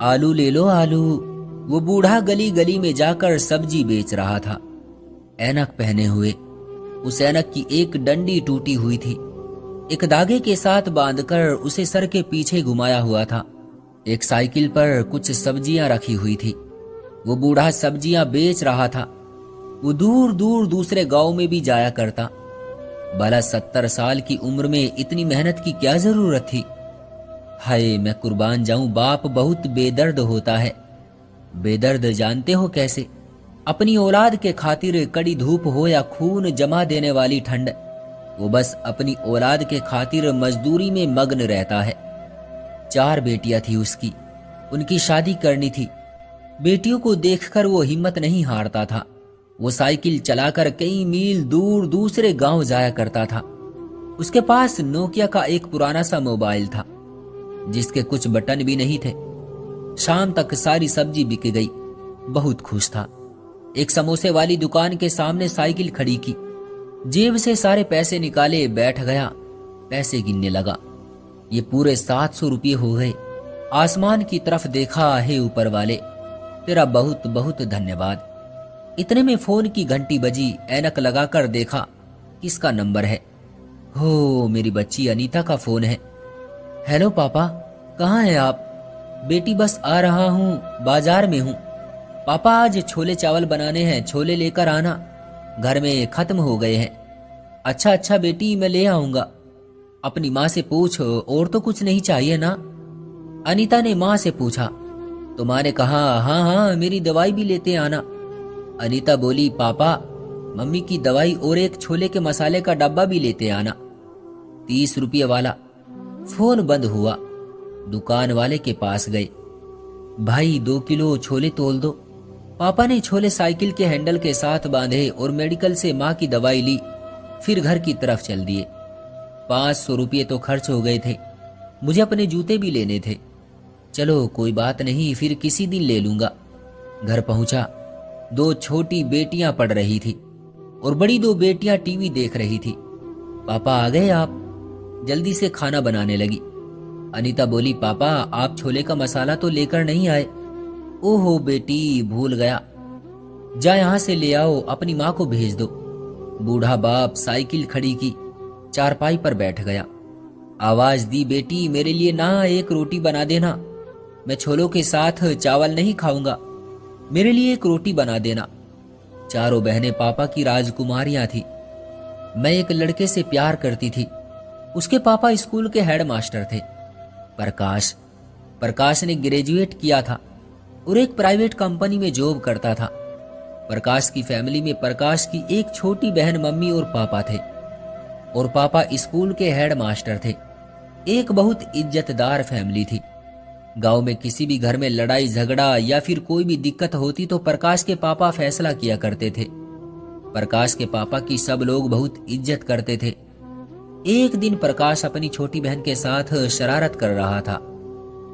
आलू ले लो आलू। वो बूढ़ा गली गली में जाकर सब्जी बेच रहा था, ऐनक पहने हुए। उस ऐनक की एक डंडी टूटी हुई थी, एक धागे के साथ बांधकर उसे सर के पीछे घुमाया हुआ था। एक साइकिल पर कुछ सब्जियां रखी हुई थी। वो बूढ़ा सब्जियां बेच रहा था। वो दूर दूर दूसरे गांव में भी जाया करता। भला 70 साल की उम्र में इतनी मेहनत की क्या जरूरत थी? हाय, मैं कुर्बान जाऊं, बाप बहुत बेदर्द होता है। बेदर्द जानते हो कैसे? अपनी औलाद के खातिर कड़ी धूप हो या खून जमा देने वाली ठंड, वो बस अपनी औलाद के खातिर मजदूरी में मग्न रहता है। 4 बेटियां थी उसकी, उनकी शादी करनी थी। बेटियों को देखकर वो हिम्मत नहीं हारता था। वो साइकिल चलाकर कई मील दूर दूसरे गांव जाया करता था। उसके पास नोकिया का एक पुराना सा मोबाइल था, जिसके कुछ बटन भी नहीं थे। शाम तक सारी सब्जी बिक गई। बहुत खुश था। एक समोसे वाली दुकान के सामने साइकिल खड़ी की, जेब से सारे पैसे निकाले, बैठ गया, पैसे गिनने लगा। ये पूरे 700 रुपये हो गए। आसमान की तरफ देखा, हे ऊपर वाले, तेरा बहुत बहुत धन्यवाद। इतने में फोन की घंटी बजी। ऐनक लगाकर देखा, किसका नंबर है? हो, मेरी बच्ची अनीता का फोन है। हेलो पापा, कहाँ हैं आप? बेटी बस आ रहा हूँ, बाजार में हूँ। पापा आज छोले चावल बनाने हैं, छोले लेकर आना, घर में खत्म हो गए हैं। अच्छा अच्छा बेटी, मैं ले आऊंगा। अपनी माँ से पूछ, और तो कुछ नहीं चाहिए ना? अनीता ने माँ से पूछा तो माँ ने कहा, हाँ हाँ, मेरी दवाई भी लेते आना। अनीता बोली, पापा मम्मी की दवाई और एक छोले के मसाले का डब्बा भी लेते आना। 30 रुपये वाला। फोन बंद हुआ। दुकान वाले के पास गए। भाई 2 किलो छोले तोल दो। पापा ने छोले साइकिल के हैंडल के साथ बांधे और मेडिकल से माँ की दवाई ली, फिर घर की तरफ चल दिए। 500 रुपये तो खर्च हो गए थे। मुझे अपने जूते भी लेने थे। चलो कोई बात नहीं, फिर किसी दिन ले लूंगा। घर पहुंचा। 2 छोटी बेटियां पढ़ रही थी और बड़ी 2 बेटियां टीवी देख रही थी। पापा आ गए आप? जल्दी से खाना बनाने लगी। अनीता बोली, पापा आप छोले का मसाला तो लेकर नहीं आए? ओहो बेटी, भूल गया। जा यहां से ले आओ, अपनी माँ को भेज दो। बूढ़ा बाप साइकिल खड़ी की, चारपाई पर बैठ गया। आवाज दी, बेटी मेरे लिए ना एक रोटी बना देना, मैं छोलों के साथ चावल नहीं खाऊंगा, मेरे लिए एक रोटी बना देना। चारों बहनें पापा की राजकुमारियां थी। मैं एक लड़के से प्यार करती थी। उसके पापा स्कूल के हेडमास्टर थे, प्रकाश। प्रकाश ने ग्रेजुएट किया था और एक प्राइवेट कंपनी में जॉब करता था। प्रकाश की फैमिली में प्रकाश की एक छोटी बहन, मम्मी और पापा थे, और पापा स्कूल के हेडमास्टर थे। एक बहुत इज्जतदार फैमिली थी। गांव में किसी भी घर में लड़ाई झगड़ा या फिर कोई भी दिक्कत होती तो प्रकाश के पापा फैसला किया करते थे। प्रकाश के पापा की सब लोग बहुत इज्जत करते थे। एक दिन प्रकाश अपनी छोटी बहन के साथ शरारत कर रहा था।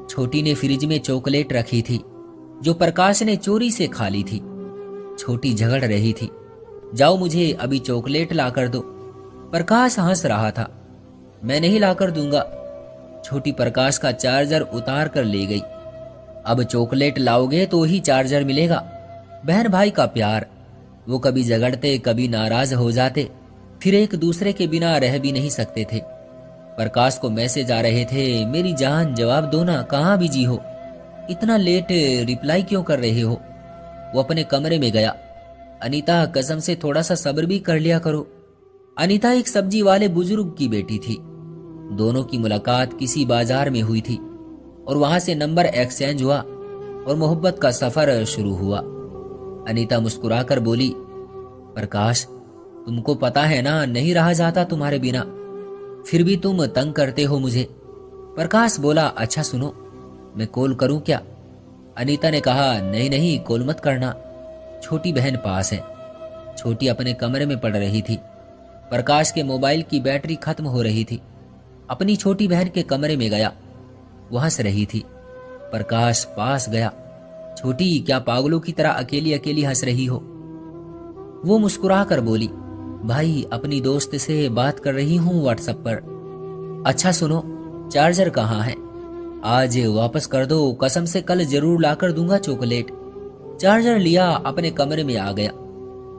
छोटी ने फ्रिज में चॉकलेट रखी थी, जो प्रकाश ने चोरी से खा ली थी। छोटी झगड़ रही थी, जाओ मुझे अभी चॉकलेट लाकर दो। प्रकाश हंस रहा था, मैं नहीं लाकर दूंगा। छोटी प्रकाश का चार्जर उतार कर ले गई। अब चॉकलेट लाओगे तो ही चार्जर मिलेगा। बहन भाई का प्यार। वो कभी झगड़ते, कभी नाराज हो जाते, फिर एक दूसरे के बिना रह भी नहीं सकते थे। प्रकाश को मैसेज आ रहे थे, मेरी जान जवाब दो ना, कहाँ बिजी हो, इतना लेट रिप्लाई क्यों कर रहे हो? वो अपने कमरे में गया। अनीता कसम से थोड़ा सा सब्र भी कर लिया करो। अनीता एक सब्जी वाले बुजुर्ग की बेटी थी। दोनों की मुलाकात किसी बाजार में हुई थी और वहां से नंबर एक्सचेंज हुआ और मोहब्बत का सफर शुरू हुआ। अनीता मुस्कुराकर बोली, प्रकाश तुमको पता है ना, नहीं रहा जाता तुम्हारे बिना, फिर भी तुम तंग करते हो मुझे। प्रकाश बोला, अच्छा सुनो, मैं कॉल करूं क्या? अनीता ने कहा, नहीं नहीं, कॉल मत करना, छोटी बहन पास है। छोटी अपने कमरे में पड़ रही थी। प्रकाश के मोबाइल की बैटरी खत्म हो रही थी। अपनी छोटी बहन के कमरे में गया, वो हंस रही थी। प्रकाश पास गया। छोटी, क्या पागलों की तरह अकेली अकेली हंस रही हो? वो मुस्कुरा कर बोली, भाई अपनी दोस्त से बात कर रही हूँ व्हाट्सएप पर। अच्छा सुनो, चार्जर कहाँ है? आज वापस कर दो, कसम से कल जरूर लाकर दूंगा चॉकलेट। चार्जर लिया, अपने कमरे में आ गया।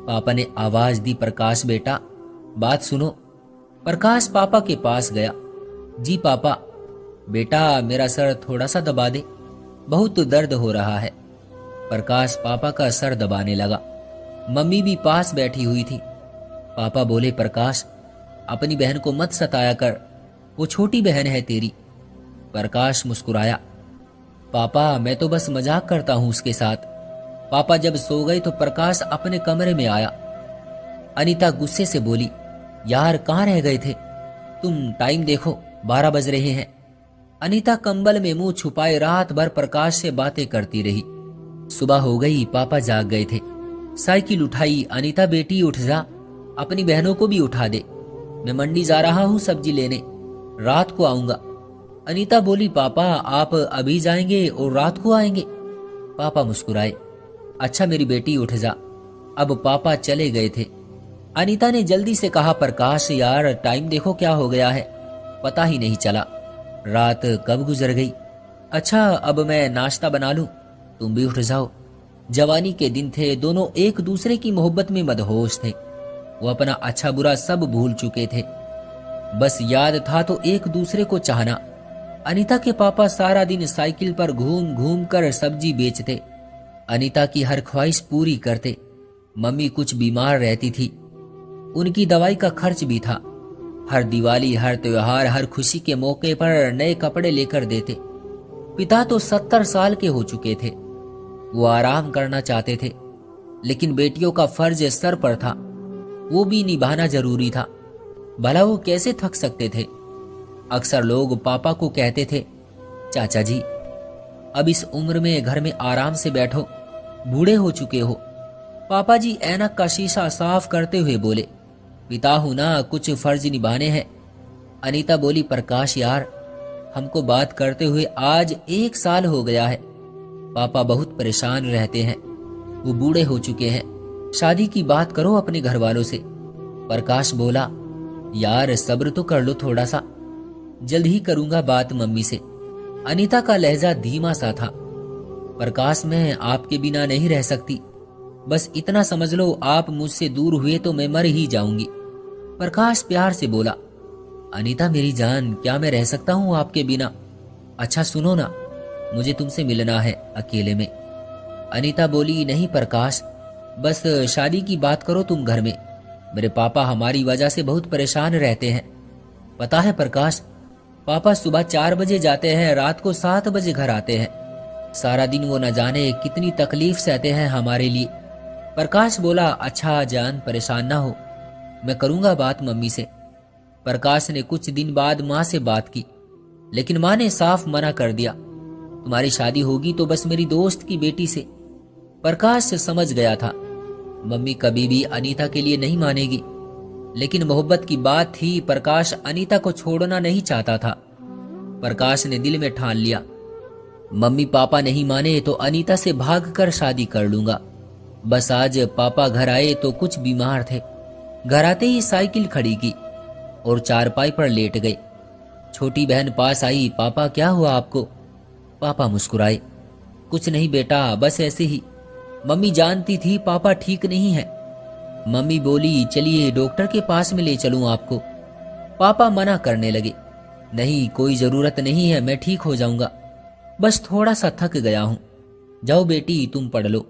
पापा ने आवाज दी, प्रकाश बेटा बात सुनो। प्रकाश पापा के पास गया। जी पापा। बेटा मेरा सर थोड़ा सा दबा दे, बहुत दर्द हो रहा है। प्रकाश पापा का सर दबाने लगा। मम्मी भी पास बैठी हुई थी। पापा बोले, प्रकाश अपनी बहन को मत सताया कर, वो छोटी बहन है तेरी। प्रकाश मुस्कुराया, पापा मैं तो बस मजाक करता हूं उसके साथ। पापा जब सो गए तो प्रकाश अपने कमरे में आया। अनीता गुस्से से बोली, यार कहाँ रह गए थे तुम, टाइम देखो 12 बज रहे हैं। अनीता कंबल में मुंह छुपाए रात भर प्रकाश से बातें करती रही। सुबह हो गई, पापा जाग गए थे। साइकिल उठाई, अनीता बेटी उठ जा, अपनी बहनों को भी उठा दे, मैं मंडी जा रहा हूँ सब्जी लेने, रात को आऊंगा। अनीता बोली, पापा आप अभी जाएंगे और रात को आएंगे? पापा मुस्कुराए, अच्छा मेरी बेटी उठ जा। अब पापा चले गए थे। अनीता ने जल्दी से कहा, प्रकाश यार टाइम देखो क्या हो गया है, पता ही नहीं चला, रात कब गुजर गई। अच्छा अब मैं नाश्ता बना लूं, तुम भी उठ जाओ। जवानी के दिन थे, दोनों एक दूसरे की मोहब्बत में मदहोश थे। वो अपना अच्छा बुरा सब भूल चुके थे, बस याद था तो एक दूसरे को चाहना। अनीता के पापा सारा दिन साइकिल पर घूम घूम कर सब्जी बेचते, अनीता की हर ख्वाहिश पूरी करते। मम्मी कुछ बीमार रहती थी, उनकी दवाई का खर्च भी था। हर दिवाली, हर त्योहार, हर खुशी के मौके पर नए कपड़े लेकर देते। पिता तो 70 साल के हो चुके थे, वो आराम करना चाहते थे, लेकिन बेटियों का फर्ज सर पर था, वो भी निभाना जरूरी था। भला वो कैसे थक सकते थे। अक्सर लोग पापा को कहते थे, चाचा जी अब इस उम्र में घर में आराम से बैठो, बूढ़े हो चुके हो। पापा जी ऐनक का शीशा साफ करते हुए बोले, पिता हूं ना, कुछ फर्ज निभाने हैं। अनीता बोली, प्रकाश यार हमको बात करते हुए आज 1 साल हो गया है। पापा बहुत परेशान रहते हैं, वो बूढ़े हो चुके हैं, शादी की बात करो अपने घर वालों से। प्रकाश बोला, यार सब्र तो कर लो थोड़ा सा, जल्द ही करूंगा बात मम्मी से। अनीता का लहजा धीमा सा था। प्रकाश मैं आपके बिना नहीं रह सकती, बस इतना समझ लो आप मुझसे दूर हुए तो मैं मर ही जाऊंगी। प्रकाश प्यार से बोला, अनीता मेरी जान क्या मैं रह सकता हूँ आपके बिना। अच्छा सुनो ना, मुझे तुमसे मिलना है अकेले में। अनीता बोली, नहीं प्रकाश बस शादी की बात करो तुम घर में, मेरे पापा हमारी वजह से बहुत परेशान रहते हैं। पता है प्रकाश, पापा सुबह 4 बजे जाते हैं, रात को 7 बजे घर आते हैं। सारा दिन वो न जाने कितनी तकलीफ सहते हैं हमारे लिए। प्रकाश बोला, अच्छा जान परेशान ना हो, मैं करूंगा बात मम्मी से। प्रकाश ने कुछ दिन बाद माँ से बात की, लेकिन माँ ने साफ मना कर दिया, तुम्हारी शादी होगी तो बस मेरी दोस्त की बेटी से। प्रकाश से समझ गया था मम्मी कभी भी अनीता के लिए नहीं मानेगी, लेकिन मोहब्बत की बात थी, प्रकाश अनीता को छोड़ना नहीं चाहता था। प्रकाश ने दिल में ठान लिया, मम्मी पापा नहीं माने तो अनीता से भागकर शादी कर लूंगा। बस आज पापा घर आए तो कुछ बीमार थे। घर आते ही साइकिल खड़ी की और चारपाई पर लेट गए। छोटी बहन पास आई, पापा क्या हुआ आपको? पापा मुस्कुराए, कुछ नहीं बेटा बस ऐसे ही। मम्मी जानती थी पापा ठीक नहीं है। मम्मी बोली, चलिए डॉक्टर के पास में ले चलूं आपको। पापा मना करने लगे, नहीं कोई जरूरत नहीं है, मैं ठीक हो जाऊंगा, बस थोड़ा सा थक गया हूं। जाओ बेटी तुम पढ़ लो।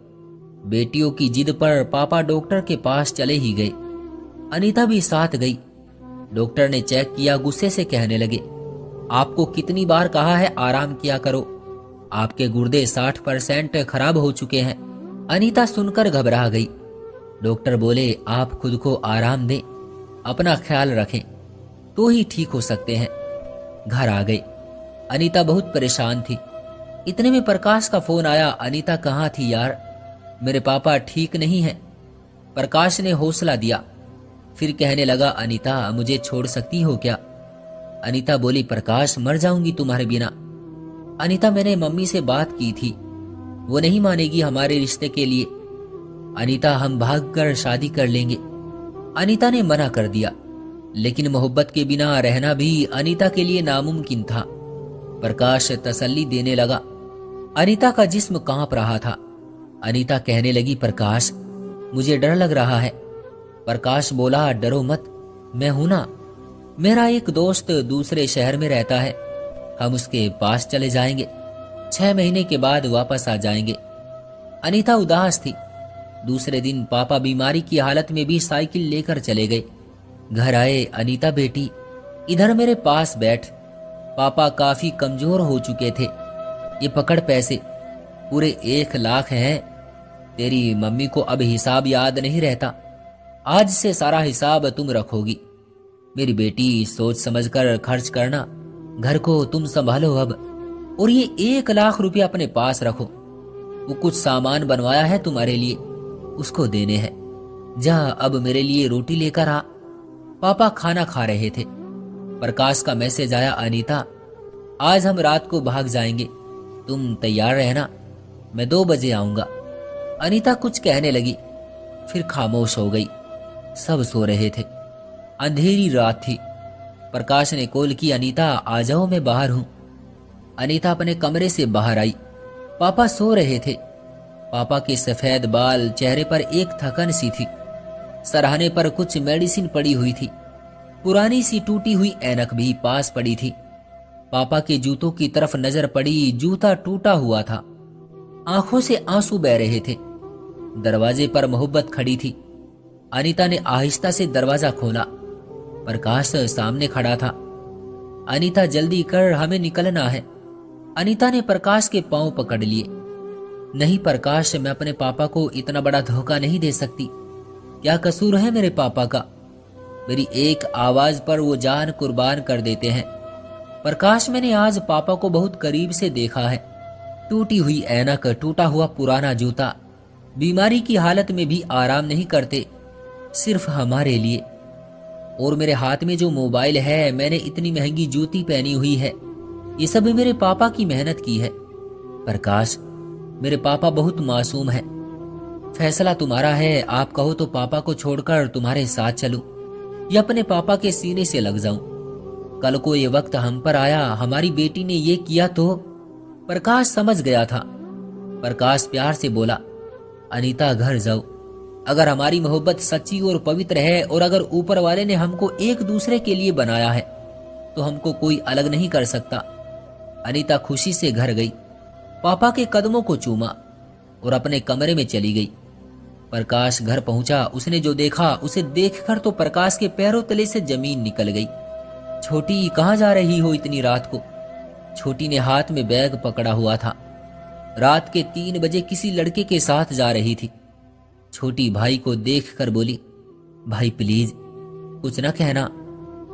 बेटियों की जिद पर पापा डॉक्टर के पास चले ही गए। अनीता भी साथ गई। डॉक्टर ने चेक किया, गुस्से से कहने लगे, आपको कितनी बार कहा है आराम किया करो, आपके गुर्दे 60% खराब हो चुके हैं। अनीता सुनकर घबरा गई। डॉक्टर बोले, आप खुद को आराम दें, अपना ख्याल रखें तो ही ठीक हो सकते हैं। घर आ गए। अनीता बहुत परेशान थी। इतने में प्रकाश का फोन आया, अनीता कहाँ थी यार, मेरे पापा ठीक नहीं हैं। प्रकाश ने हौसला दिया, फिर कहने लगा, अनीता मुझे छोड़ सकती हो क्या? अनीता बोली, प्रकाश मर जाऊंगी तुम्हारे बिना। अनीता मैंने मम्मी से बात की थी, वो नहीं मानेगी हमारे रिश्ते के लिए। अनीता हम भागकर शादी कर लेंगे। अनीता ने मना कर दिया, लेकिन मोहब्बत के बिना रहना भी अनीता के लिए नामुमकिन था। प्रकाश तसल्ली देने लगा। अनीता का जिस्म कांप रहा था। अनीता कहने लगी, प्रकाश मुझे डर लग रहा है। प्रकाश बोला, डरो मत, मैं हूं ना। मेरा एक दोस्त दूसरे शहर में रहता है, हम उसके पास चले जाएंगे। 6 महीने के बाद वापस आ जाएंगे। अनीता उदास थी। दूसरे दिन पापा बीमारी की हालत में भी साइकिल लेकर चले गए। घर आए, अनीता बेटी इधर मेरे पास बैठ। पापा काफी कमजोर हो चुके थे। ये पकड़ पैसे, पूरे 1 लाख हैं। तेरी मम्मी को अब हिसाब याद नहीं रहता, आज से सारा हिसाब तुम रखोगी। मेरी बेटी सोच समझकर खर्च करना, घर को तुम संभालो अब। और ये 1 लाख रुपया अपने पास रखो। वो कुछ सामान बनवाया है तुम्हारे लिए, उसको देने हैं। जा अब मेरे लिए रोटी लेकर आ। पापा खाना खा रहे थे। प्रकाश का मैसेज आया, अनीता आज हम रात को भाग जाएंगे, तुम तैयार रहना, मैं 2 बजे आऊंगा। अनीता कुछ कहने लगी, फिर खामोश हो गई। सब सो रहे थे। अंधेरी रात थी। प्रकाश ने कॉल की, अनीता आ जाओ, मैं बाहर हूं। अनीता अपने कमरे से बाहर आई। पापा सो रहे थे। पापा के सफेद बाल, चेहरे पर एक थकन सी थी। सरहाने पर कुछ मेडिसिन पड़ी हुई थी। पुरानी सी टूटी हुई ऐनक भी पास पड़ी थी। पापा के जूतों की तरफ नजर पड़ी, जूता टूटा हुआ था। आंखों से आंसू बह रहे थे। दरवाजे पर मोहब्बत खड़ी थी। अनीता ने आहिस्ता से दरवाजा खोला। प्रकाश सामने खड़ा था। अनीता जल्दी कर, हमें निकलना है। अनीता ने प्रकाश के पांव पकड़ लिए। नहीं प्रकाश, मैं अपने पापा को इतना बड़ा धोखा नहीं दे सकती। क्या कसूर है मेरे पापा का? मेरी एक आवाज पर वो जान कुर्बान कर देते हैं। प्रकाश, मैंने आज पापा को बहुत करीब से देखा है। टूटी हुई ऐनक, टूटा हुआ पुराना जूता, बीमारी की हालत में भी आराम नहीं करते, सिर्फ हमारे लिए। और मेरे हाथ में जो मोबाइल है, मैंने इतनी महंगी जूती पहनी हुई है, ये सब मेरे पापा की मेहनत की है। प्रकाश, मेरे पापा बहुत मासूम हैं। फैसला तुम्हारा है, आप कहो तो पापा को छोड़कर तुम्हारे साथ चलूं या अपने पापा के सीने से लग जाऊं। कल को ये वक्त हम पर आया, हमारी बेटी ने ये किया तो। प्रकाश समझ गया था। प्रकाश प्यार से बोला, अनीता घर जाओ। अगर हमारी मोहब्बत सच्ची और पवित्र है और अगर ऊपर वाले ने हमको एक दूसरे के लिए बनाया है तो हमको कोई अलग नहीं कर सकता। अनीता खुशी से घर गई, पापा के कदमों को चूमा और अपने कमरे में चली गई। प्रकाश घर पहुंचा। उसने जो देखा उसे देखकर तो प्रकाश के पैरों तले से जमीन निकल गई। छोटी, कहां जा रही हो इतनी रात को? छोटी ने हाथ में बैग पकड़ा हुआ था। रात के 3 बजे किसी लड़के के साथ जा रही थी। छोटी भाई को देखकर बोली, भाई प्लीज कुछ न कहना,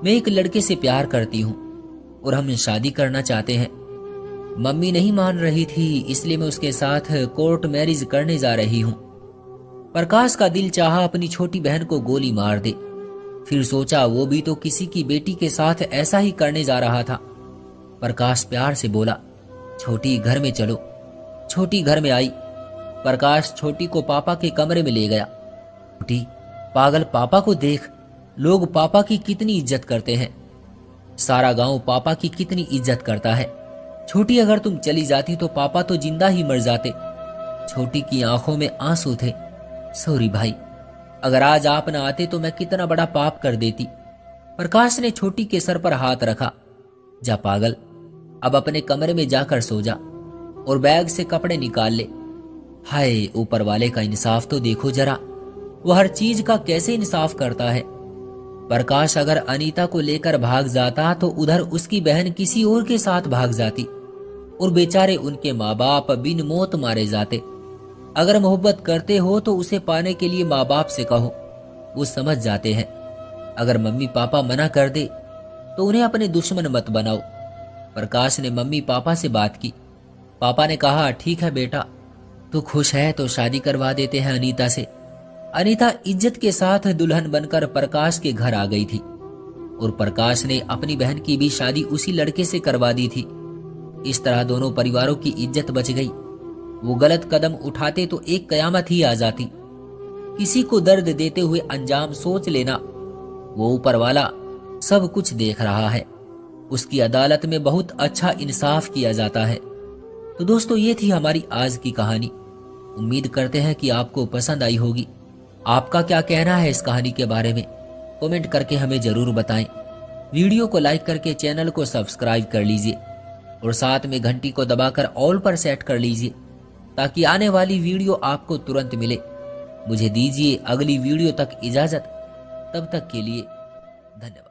मैं एक लड़के से प्यार करती हूँ और हम शादी करना चाहते हैं। मम्मी नहीं मान रही थी, इसलिए मैं उसके साथ कोर्ट मैरिज करने जा रही हूँ। प्रकाश का दिल चाहा अपनी छोटी बहन को गोली मार दे, फिर सोचा वो भी तो किसी की बेटी के साथ ऐसा ही करने जा रहा था। प्रकाश प्यार से बोला, छोटी घर में चलो। छोटी घर में आई। प्रकाश छोटी को पापा के कमरे में ले गया। छोटी, पागल पापा को देख, लोग पापा की कितनी इज्जत करते हैं। सारा गांव पापा की कितनी इज्जत करता है। छोटी, अगर तुम चली जाती तो पापा तो जिंदा ही मर जाते। छोटी की आंखों में आंसू थे। सॉरी भाई, अगर आज आप न आते तो मैं कितना बड़ा पाप कर देती। प्रकाश ने छोटी के सर पर हाथ रखा। जा पागल, अब अपने कमरे में जाकर सो जा और बैग से कपड़े निकाल ले। हाय, ऊपर वाले का इंसाफ तो देखो जरा, वो हर चीज का कैसे इंसाफ करता है। प्रकाश अगर अनीता को लेकर भाग जाता तो उधर उसकी बहन किसी और के साथ भाग जाती और बेचारे उनके माँ बाप बिन मौत मारे जाते। अगर मोहब्बत करते हो तो उसे पाने के लिए माँ बाप से कहो, वो समझ जाते हैं। अगर मम्मी पापा मना कर दे तो उन्हें अपने दुश्मन मत बनाओ। प्रकाश ने मम्मी पापा से बात की। पापा ने कहा, ठीक है बेटा, तू खुश है तो शादी करवा देते हैं अनीता से। अनीता इज्जत के साथ दुल्हन बनकर प्रकाश के घर आ गई थी और प्रकाश ने अपनी बहन की भी शादी उसी लड़के से करवा दी थी। इस तरह दोनों परिवारों की इज्जत बच गई। वो गलत कदम उठाते तो एक कयामत ही आ जाती। किसी को दर्द देते हुए अंजाम सोच लेना, वो ऊपर वाला सब कुछ देख रहा है। उसकी अदालत में बहुत अच्छा इंसाफ किया जाता है। तो दोस्तों, ये थी हमारी आज की कहानी। उम्मीद करते हैं कि आपको पसंद आई होगी। आपका क्या कहना है इस कहानी के बारे में, कमेंट करके हमें जरूर बताएं। वीडियो को लाइक करके चैनल को सब्सक्राइब कर लीजिए और साथ में घंटी को दबाकर ऑल पर सेट कर लीजिए ताकि आने वाली वीडियो आपको तुरंत मिले। मुझे दीजिए अगली वीडियो तक इजाजत। तब तक के लिए धन्यवाद।